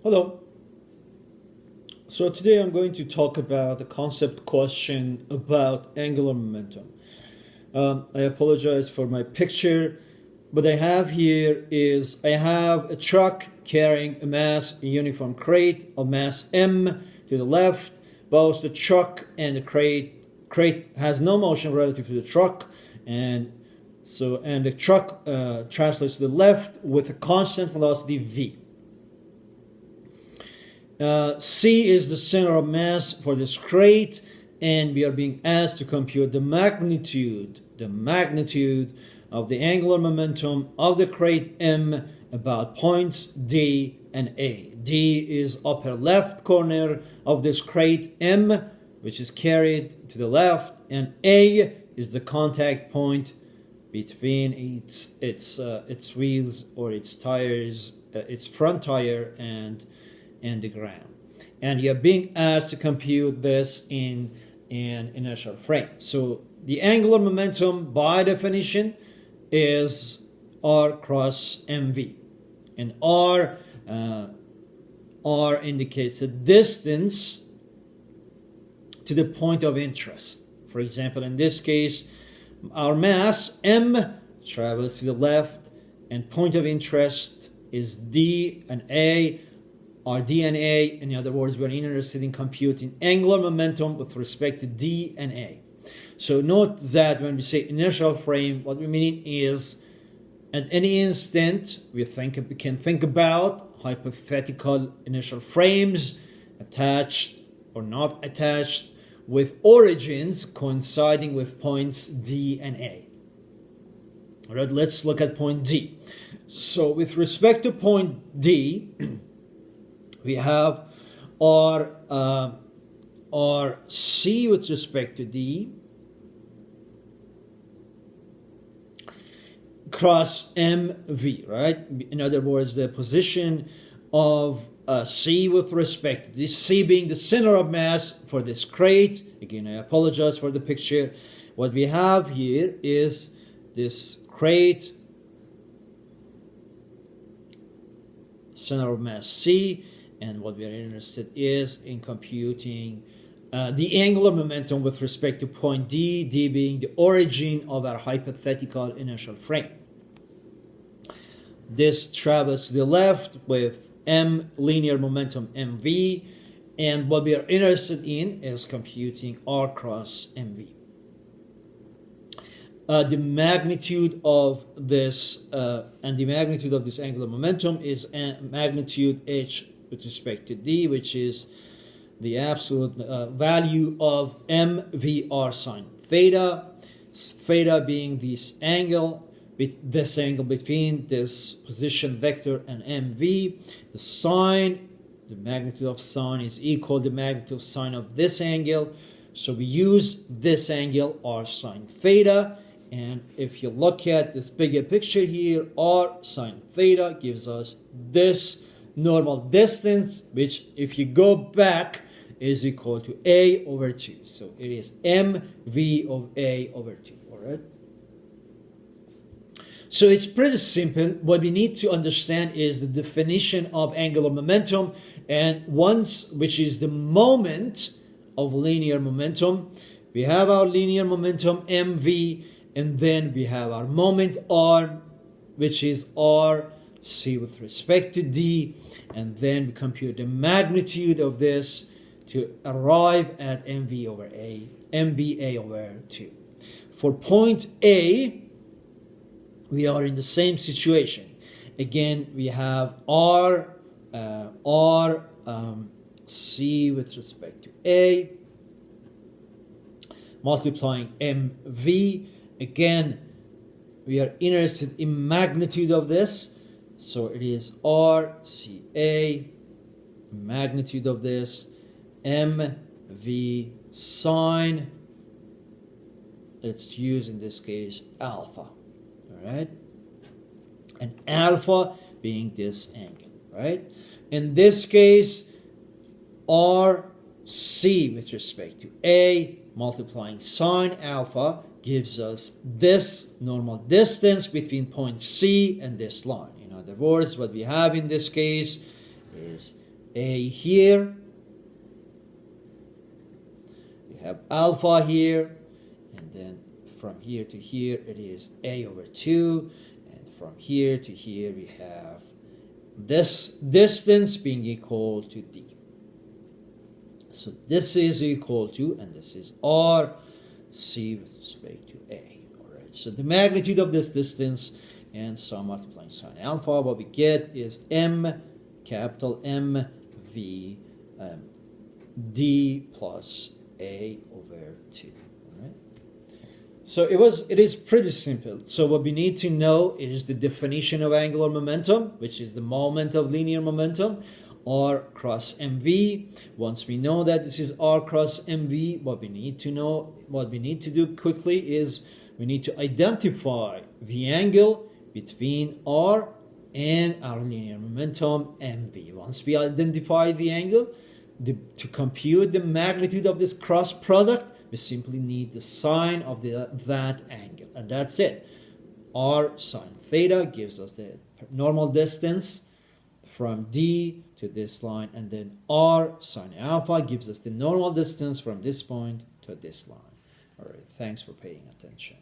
Hello. So today I'm going to talk about the concept question about angular momentum. I apologize for my picture. What I have here is I have a truck carrying a mass, a uniform crate of mass M to the left. Both the truck and the crate has no motion relative to the truck, and the truck translates to the left with a constant velocity v. C is the center of mass for this crate, and we are being asked to compute the magnitude of the angular momentum of the crate M about points D and A. D is upper left corner of this crate M, which is carried to the left, and A is the contact point between its wheels or its tires, its front tire and the ground. And you're being asked to compute this in an inertial frame. So the angular momentum by definition is R cross mv, and R indicates the distance to the point of interest. For example, in this case, our mass M travels to the left, and point of interest is D and A. Our D and A, in other words, we're interested in computing angular momentum with respect to D and A. So note that when we say inertial frame, what we mean is at any instant we can think about hypothetical inertial frames attached or not attached with origins coinciding with points D and A. All right, let's look at point D. So with respect to point D, we have our C with respect to D cross MV, right? In other words, the position of C with respect to this, C being the center of mass for this crate. Again, I apologize for the picture. What we have here is this crate, center of mass C, and what we are interested is in computing the angular momentum with respect to point D, D being the origin of our hypothetical inertial frame. This travels to the left with M linear momentum mv, and what we are interested in is computing R cross mv. The magnitude of this angular momentum is magnitude h with respect to D, which is the absolute value of mvr sine theta, theta being this angle between this position vector and mv. The sine, the magnitude of sine is equal to the magnitude of sine of this angle, so we use this angle r sine theta. And if you look at this bigger picture here, r sine theta gives us this normal distance, which if you go back is equal to A over 2. So it is mv of A over 2. All right. So it's pretty simple. What we need to understand is the definition of angular momentum, and which is the moment of linear momentum. We have our linear momentum mv, and then we have our moment r, which is r C with respect to D, and then we compute the magnitude of this to arrive at mv over A, mva over 2. For point A, we are in the same situation. Again, we have C with respect to A multiplying mv. Again, we are interested in magnitude of this, so it is RCA, magnitude of this, mv sine, let's use in this case alpha, all right? And alpha being this angle, right? In this case, RC with respect to A multiplying sine alpha gives us this normal distance between point C and this line. In other words, what we have in this case is A here. We have alpha here. And then from here to here, it is A over 2. And from here to here, we have this distance being equal to D. So this is equal to, and this is R, C with respect to A. All right. So the magnitude of this distance and some multiplying sine alpha, what we get is M, capital M, V, D plus A over 2. All right. So it is pretty simple. So what we need to know is the definition of angular momentum, which is the moment of linear momentum, R cross MV. Once we know that this is R cross MV, what we need to do quickly is we need to identify the angle between R and our linear momentum MV. Once we identify the angle, to compute the magnitude of this cross product, we simply need the sine of that angle, and that's it. R sine theta gives us the normal distance from D to this line, and then R sine alpha gives us the normal distance from this point to this line. All right, thanks for paying attention.